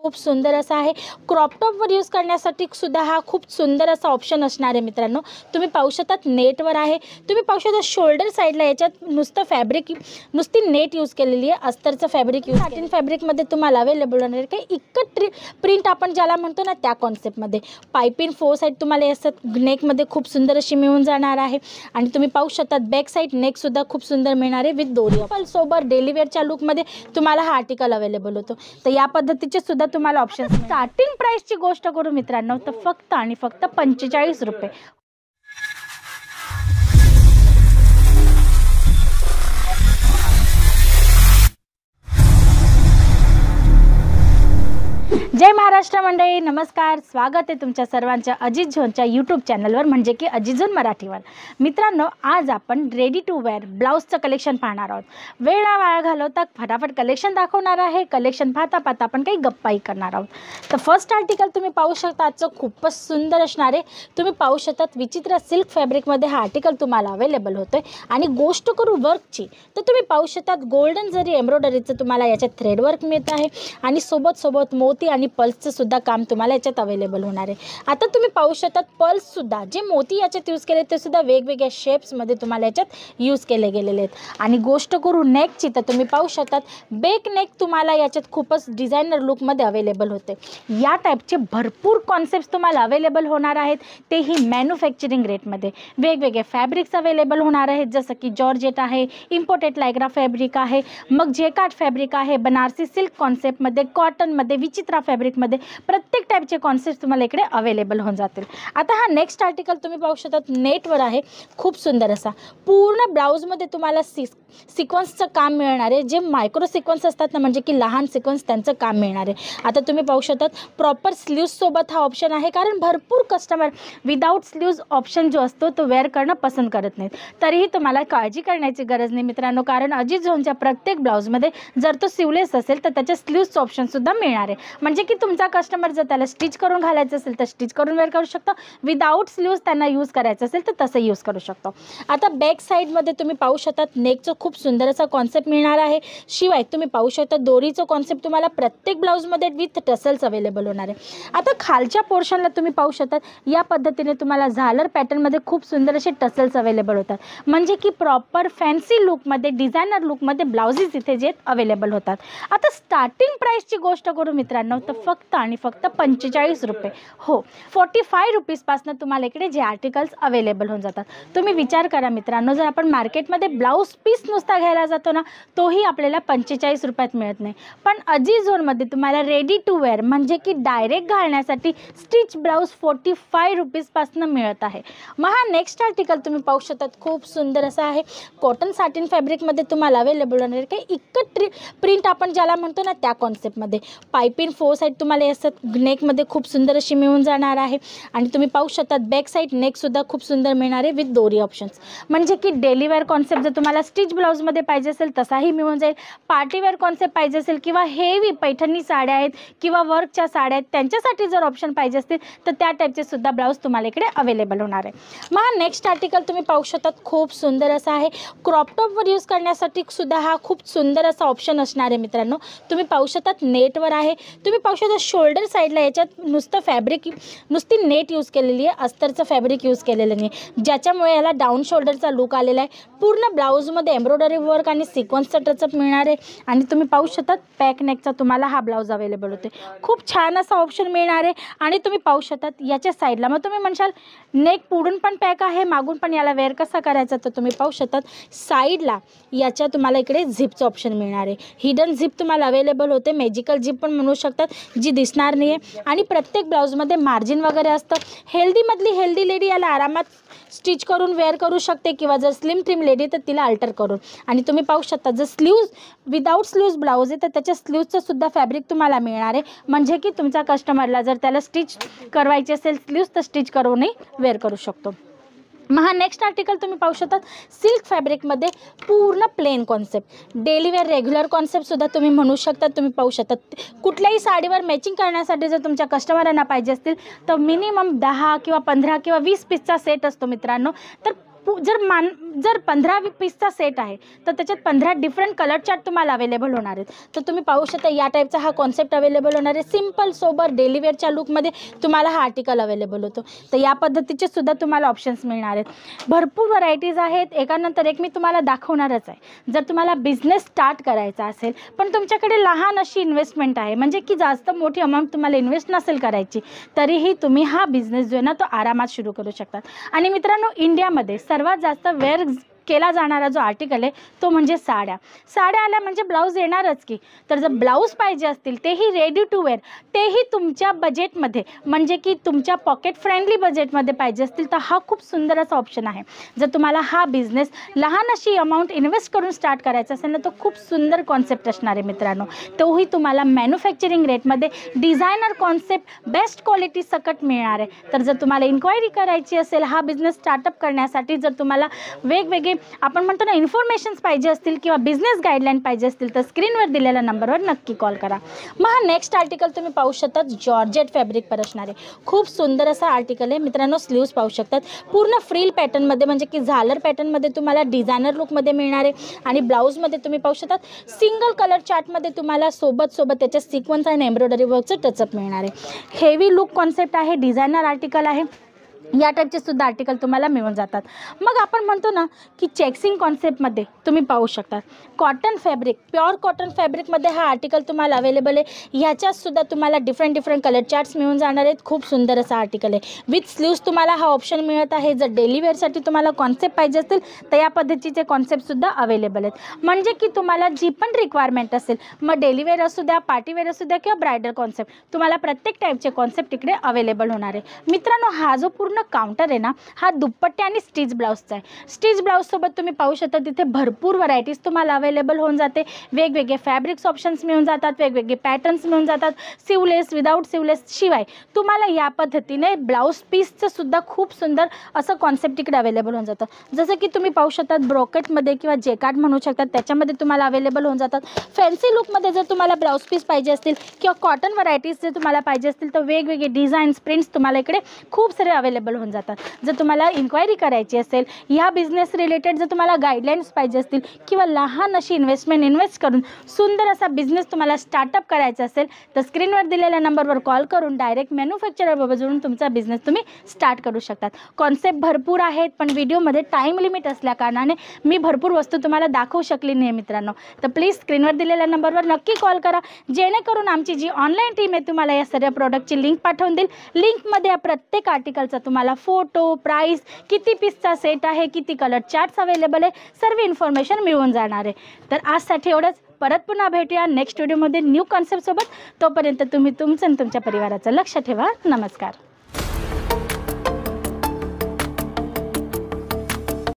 खूप सुंदर असा आहे। क्रॉप टॉपवर यूज करण्यासाठी सुद्धा हा खूप सुंदर असा ऑप्शन असणार आहे मित्रांनो। तुम्ही पाहू शकतात नेटवर आहे। तुम्ही पाहू शकता शोल्डर साईडला याच्यात नुसतं फॅब्रिक नुसती नेट यूज केलेली आहे, अस्तरचं फॅब्रिक यूज सॅटिन फॅब्रिकमध्ये तुम्हाला अवेलेबल होणार आहे। काही इक्कट प्रिंट आपण ज्याला म्हणतो ना त्या कॉन्सेप्टमध्ये पाइपिंग फोर साईड तुम्हाला असं नेकमध्ये खूप सुंदर अशी मिळून जाणार आहे। आणि तुम्ही पाहू शकतात बॅक साईड नेक सुद्धा खूप सुंदर मिळणार आहे विथ दोरी सोबत डेली वेअरच्या लुकमध्ये तुम्हाला हा आर्टिकल अवेलेबल होतो। तर या पद्धतीचे सुद्धा तुम्हाला ऑप्शन। स्टार्टिंग प्राइसची गोष्ट करू मित्रांनो तर फक्त आणि फक्त 45 रुपये। जय महाराष्ट्र मंडळी, नमस्कार। स्वागत आहे तुमच्या सर्वांच्या अजित झोनच्या यूट्यूब चॅनलवर म्हणजे की अजित झोन मराठीवर। मित्रांनो, आज आपण रेडी टू वेअर ब्लाउजचं कलेक्शन पाहणार आहोत। वेळ ना वाया घालवता फटाफट कलेक्शन दाखवणार आहे। कलेक्शन पाहता पाहता आपण काही गप्पाही करणार आहोत। तर फर्स्ट आर्टिकल तुम्ही पाहू शकता, आजचं खूपच सुंदर असणार आहे। तुम्ही पाहू शकतात विचित्र सिल्क फॅब्रिकमध्ये हा आर्टिकल तुम्हाला अवेलेबल होतोय। आणि गोष्ट करू वर्कची तर तुम्ही पाहू शकतात गोल्डन जरी एम्ब्रॉयडरीचं तुम्हाला याच्यात थ्रेड वर्क मिळत आहे आणि सोबत सोबत मोती आणि पल्सचं सुद्धा काम तुम्हाला याच्यात अवेलेबल होणार आहे। आता तुम्ही पाहू शकतात पल्स सुद्धा जे मोती याच्यात यूज केले ते सुद्धा वेगवेगळ्या शेप्समध्ये तुम्हाला याच्यात यूज केले गेलेले आहेत। आणि गोष्ट करू नेकची तर तुम्ही पाहू शकतात बेक नेक तुम्हाला याच्यात खूपच डिझायनर लुकमध्ये अवेलेबल होते। या टाईपचे भरपूर कॉन्सेप्ट्स तुम्हाला अवेलेबल होणार आहेत, तेही मॅन्युफॅक्चरिंग रेटमध्ये। वेगवेगळे फॅब्रिक्स अवेलेबल होणार आहेत, जसं की जॉर्जेट आहे, इम्पोर्टेड लायक्रा फॅब्रिक आहे, मग जेकार्ड फॅब्रिक आहे, बनारसी सिल्क कॉन्सेप्टमध्ये, कॉटनमध्ये, विचित्रा फॅब्रिकमध्ये, प्रत्येक टाईपचे कॉन्सेप्ट तुम्हाला इकडे अवेलेबल होऊन जातील। आता हा नेक्स्ट आर्टिकल तुम्ही पाहू शकतात नेटवर आहे, खूप सुंदर असा पूर्ण ब्लाउजमध्ये तुम्हाला सिक्वेन्सचं काम मिळणार आहे। जे मायक्रो सिक्वेन्स असतात ना, म्हणजे की लहान सिक्वेन्स त्यांचं काम मिळणार आहे। आता तुम्ही पाहू शकतात प्रॉपर स्लीव्ससोबत हा ऑप्शन आहे, कारण भरपूर कस्टमर विदाऊट स्लीव्ज ऑप्शन जो असतो तो वेअर करणं पसंत करत नाहीत। तरीही तुम्हाला काळजी करण्याची गरज नाही मित्रांनो, कारण अजित झोनच्या प्रत्येक ब्लाउजमध्ये जर तो स्लीवलेस असेल तर त्याच्या स्लीव्सचं ऑप्शनसुद्धा मिळणार आहे। म्हणजे की तुमचा कस्टमर जर त्याला स्टिच करून घालायचं असेल तर स्टिच करून वेअर करू शकतो, विदाऊट स्लीव्ज त्यांना यूज करायचं असेल तर तसं यूज करू शकतो। आता बॅक साईडमध्ये तुम्ही पाहू शकतात नेकचं खूप सुंदर असा कॉन्सेप्ट मिळणार आहे। शिवाय तुम्ही पाहू शकता दोरीचं कॉन्सेप्ट तुम्हाला प्रत्येक ब्लाउजमध्ये विथ टसल्स अवेलेबल होणार आहे। आता खालच्या पोर्शनला तुम्ही पाहू शकतात या पद्धतीने तुम्हाला झालर पॅटर्नमध्ये खूप सुंदर असे टसल्स अवेलेबल होतात, म्हणजे की प्रॉपर फॅन्सी लुकमध्ये, डिझायनर लुकमध्ये ब्लाउजेस इथे जे अवेलेबल होतात। आता स्टार्टिंग प्राइसची गोष्ट करू मित्रांनो तर फक्त आणि फक्त 45 रुपये। हो, 45 रुपीजपासून तुम्हाला इकडे जे आर्टिकल्स अवेलेबल होऊन जातात। तुम्ही विचार करा मित्रांनो, जर आपण मार्केटमध्ये ब्लाऊज पीस नुसता घ्यायला जातो ना, तोही आपल्याला 45 रुपयात मिळत नाही। पण अजित झोनमध्ये तुम्हाला रेडी टू वेअर म्हणजे की डायरेक्ट घालण्यासाठी स्टिच ब्लाऊज 45 रुपीजपासून मिळत आहे। मग हा नेक्स्ट आर्टिकल तुम्ही पाहू शकतात खूप सुंदर असा आहे। कॉटन सॅटिन फॅब्रिकमध्ये तुम्हाला अवेलेबल होणार आहे। काही इक्कट प्रिंट आपण ज्याला म्हणतो ना त्या कॉन्सेप्टमध्ये पाइपिंग फोर साईड तुम्हाला असं नेकमध्ये खूप सुंदर अशी मिळून जाणार आहे। आणि तुम्ही पाहू शकतात बॅक साईड नेकसुद्धा खूप सुंदर मिळणार आहे विथ दोरी ऑप्शन्स। म्हणजे की डेली वेअर कॉन्सेप्ट जर तुम्हाला स्टिच ब्लाऊजमध्ये पाहिजे असेल तसाही मिळून जाईल, पार्टी वेअर कॉन्सेप्ट पाहिजे असेल किंवा हेवी पैठणी साड्या आहेत किंवा वर्कच्या साड्या आहेत त्यांच्यासाठी जर ऑप्शन पाहिजे असतील तर त्या टाईपचे सुद्धा ब्लाऊज तुम्हाला इकडे अवेलेबल होणार आहे। मग हा नेक्स्ट आर्टिकल तुम्ही पाहू शकतात खूप सुंदर असा आहे। क्रॉप टॉपवर यूज करण्यासाठी सुद्धा हा खूप सुंदर असा ऑप्शन असणार आहे मित्रांनो। तुम्ही पाहू शकतात नेटवर आहे। तुम्ही पाहू शकता शोल्डर साईडला याच्यात नुसतं फॅब्रिक नुसती नेट यूज केलेली आहे, अस्तरचं फॅब्रिक यूज केलेलं नाही, ज्याच्यामुळे याला डाऊन शोल्डरचा लुक आलेला आहे। पूर्ण ब्लाऊजमध्ये एम्ब्रॉयडरी वर्क आणि सिक्वेन्सचा टचअप मिळणार आहे। आणि तुम्ही पाहू शकतात पॅक नेकचा तुम्हाला हा ब्लाऊज अवेलेबल होते। खूप छान असा ऑप्शन मिळणार आहे। आणि तुम्ही पाहू शकतात याच्या साईडला, मग तुम्ही म्हणशाल नेक पुढून पण पॅक आहे मागून पण, याला वेअर कसा करायचा, तर तुम्ही पाहू शकतात साईडला याच्या तुम्हाला इकडे झिपचं ऑप्शन मिळणार आहे। हिडन झिप तुम्हाला अवेलेबल होते, मॅजिकल झिप पण म्हणू शकतात, जी दिसणार नाही आहे। आणि प्रत्येक ब्लाऊजमध्ये मार्जिन वगैरे असतं। हेल्दीमधली हेल्दी लेडी याला आरामात स्टिच करून वेअर करू शकते किंवा जर स्लिम ट्रिम लेडी तर तिला अल्टर करून। आणि तुम्ही पाहू शकता जर स्लीव्ज विदाऊट स्लीव्ज ब्लाऊज आहे तर त्याच्या स्लीव्जचं सुद्धा फॅब्रिक तुम्हाला मिळणार आहे, म्हणजे की तुमच्या कस्टमरला जर त्याला स्टिच करवायची असेल स्लीव्ज तर स्टिच करूनही वेअर करू शकतो। मग हा नेक्स्ट आर्टिकल तुम्ही पाहू शकतात सिल्क फॅब्रिकमध्ये पूर्ण plain concept, daily wear regular कॉन्सेप्टसुद्धा तुम्ही म्हणू शकता। तुम्ही पाहू शकतात कुठल्याही साडीवर मॅचिंग करण्यासाठी जर तुमच्या कस्टमरांना पाहिजे असतील तर मिनिमम 10 किंवा 15 किंवा 20 पीसचा सेट असतो मित्रांनो। तर जर 15 पीसचा सेट आहे तर त्याच्यात 15 डिफरंट कलर चार्ट तुम्हाला अवेलेबल होणार आहेत. तर तुम्ही पाहू शकता या टाईपचा हा कॉन्सेप्ट अवेलेबल होणार आहे. सिम्पल सोबर डेली वेअरच्या लुकमध्ये तुम्हाला हा आर्टिकल अवेलेबल होतो. तर या पद्धतीचे सुद्धा तुम्हाला ऑप्शन्स मिळणार आहेत. भरपूर व्हरायटीज आहेत, एकानंतर एक मी तुम्हाला दाखवणारच आहे. जर तुम्हाला बिझनेस स्टार्ट करायचा असेल पण तुमच्याकडे लहान अशी इन्व्हेस्टमेंट आहे, म्हणजे की जास्त मोठी अमाऊंट तुम्हाला इन्व्हेस्ट नसेल करायची, तरीही तुम्ही हा बिझनेस जो आहे ना तो आरामात सुरू करू शकतात. आणि मित्रांनो, इंडियामध्ये सर्वात जास्त वेअर केला जाणारा जो आर्टिकल आहे तो म्हणजे साड्या. साड्या आल्या म्हणजे ब्लाऊज येणारच की. तर जर ब्लाऊज पाहिजे असतील तेही रेडी टू वेअर, तेही तुमच्या बजेटमध्ये, म्हणजे की तुमच्या पॉकेट फ्रेंडली बजेटमध्ये पाहिजे असतील तर हा खूप सुंदर असा ऑप्शन आहे. जर तुम्हाला हा बिझनेस लहान अशी अमाऊंट इन्व्हेस्ट करून स्टार्ट करायचा असेल ना, तो खूप सुंदर कॉन्सेप्ट असणार आहे मित्रांनो. तोही तुम्हाला मॅन्युफॅक्चरिंग रेटमध्ये डिझायनर कॉन्सेप्ट बेस्ट क्वालिटी सकट मिळणार आहे. तर जर तुम्हाला इन्क्वायरी करायची असेल हा बिझनेस स्टार्टअप करण्यासाठी, जर तुम्हाला वेगवेगळे आपण म्हणतो ना इन्फॉर्मेशन्स पाहिजे असतील किंवा बिझनेस गाईडलाईन पाहिजे असतील तर स्क्रीनवर दिलेल्या नंबरवर नक्की कॉल करा. मग हा नेक्स्ट आर्टिकल तुम्ही पाहू शकता, जॉर्जेट फॅब्रिकवर असणार आहे. खूप सुंदर असा आर्टिकल आहे मित्रांनो. स्लीव्स पाहू शकतात पूर्ण फ्रिल पॅटर्नमध्ये, म्हणजे की झालर पॅटर्नमध्ये तुम्हाला डिझायनर लुकमध्ये मिळणार आहे. आणि ब्लाऊजमध्ये तुम्ही पाहू शकतात सिंगल कलर चार्टमध्ये तुम्हाला सोबत त्याच्या सिक्वन्स आणि एम्ब्रॉयडरी वर्कचं टचअप मिळणार आहे. हेवी लुक कॉन्सेप्ट आहे, डिझायनर आर्टिकल आहे. या टाईपचे सुद्धा आर्टिकल तुम्हाला मिळून जातात. मग आपण म्हणतो ना की चेक्सिंग कॉन्सेप्टमध्ये तुम्ही पाहू शकता कॉटन फॅब्रिक, प्युअर कॉटन फॅब्रिकमध्ये हा आर्टिकल तुम्हाला अवेलेबल आहे. ह्याच्यातसुद्धा तुम्हाला डिफरंट कलर चार्ट्स मिळून जाणार आहेत. खूप सुंदर असा आर्टिकल आहे. विथ स्लीव्स तुम्हाला हा ऑप्शन मिळत आहे. जर डेली वेअरसाठी तुम्हाला कॉन्सेप्ट पाहिजे असतील तर या पद्धतीचे कॉन्सेप्टसुद्धा अवेलेबल आहेत. म्हणजे की तुम्हाला जी पण रिक्वायरमेंट असेल, मग डेली वेअर असू द्या, पार्टी वेअर असू द्या किंवा ब्रायडल कॉन्सेप्ट, तुम्हाला प्रत्येक टाईपचे कॉन्सेप्ट इकडे अवेलेबल होणार आहे. मित्रांनो, हा जो पूर्ण काउंटर आहे ना, हा दुपट्टे आणि स्टिच ब्लाऊजचा आहे. स्टिच ब्लाऊजसोबत तुम्ही पाहू शकता तिथे भरपूर व्हरायटीज तुम्हाला अवेलेबल होऊन जाते. वेगवेगळे फॅब्रिक्स ऑप्शन्स मिळून जातात, वेगवेगळे पॅटर्न्स मिळून जातात, सिवलेस, विदाऊट सिवलेस. शिवाय तुम्हाला या पद्धतीने ब्लाऊज पीसचं सुद्धा खूप सुंदर असं कॉन्सेप्ट इकडे अवेलेबल होऊन जातं. जसं की तुम्ही पाहू शकतात ब्रॉकेटमध्ये किंवा जेकार्ड म्हणू शकतात, त्याच्यामध्ये तुम्हाला अवेलेबल होऊन जातात. फॅन्सी लुकमध्ये जर तुम्हाला ब्लाऊज पीस पाहिजे असतील किंवा कॉटन व्हरायटीज जर तुम्हाला पाहिजे असतील तर वेगवेगळे डिझाईन्स, प्रिंट्स तुम्हाला इकडे खूप सारे अवेलेबल होऊन जातात. जर तुम्हाला इन्क्वायरी करायची असेल, ह्या बिझनेस रिलेटेड जर तुम्हाला गाईडलाईन्स पाहिजे असतील किंवा लहान अशी इन्व्हेस्ट करून सुंदर असा बिझनेस तुम्हाला स्टार्टअप करायचा असेल तर स्क्रीनवर दिलेल्या नंबरवर कॉल करून डायरेक्ट मॅन्युफॅक्चररबरोबर जोडून तुमचा बिझनेस तुम्ही स्टार्ट करू शकतात. कॉन्सेप्ट भरपूर आहेत पण व्हिडिओमध्ये टाईम लिमिट असल्याकारणाने मी भरपूर वस्तू तुम्हाला दाखवू शकली नाही मित्रांनो. तर प्लीज स्क्रीनवर दिलेल्या नंबरवर नक्की कॉल करा, जेणेकरून आमची जी ऑनलाईन टीम आहे तुम्हाला या सर्व प्रोडक्टची लिंक पाठवून देईल. लिंकमध्ये या प्रत्येक आर्टिकलचा तुम्हाला फोटो, प्राइस, किती पीसचा सेट आहे, किती कलर चार्ट्स अवेलेबल आहे, सर्व इन्फॉर्मेशन मिळून जाणार आहे. तर आजसाठी एवढंच. परत पुन्हा भेटूया नेक्स्ट व्हिडिओमध्ये न्यू कॉन्सेप्टसोबत. तोपर्यंत तुम्ही तुमचं आणि तुमच्या परिवाराचं लक्ष ठेवा. नमस्कार.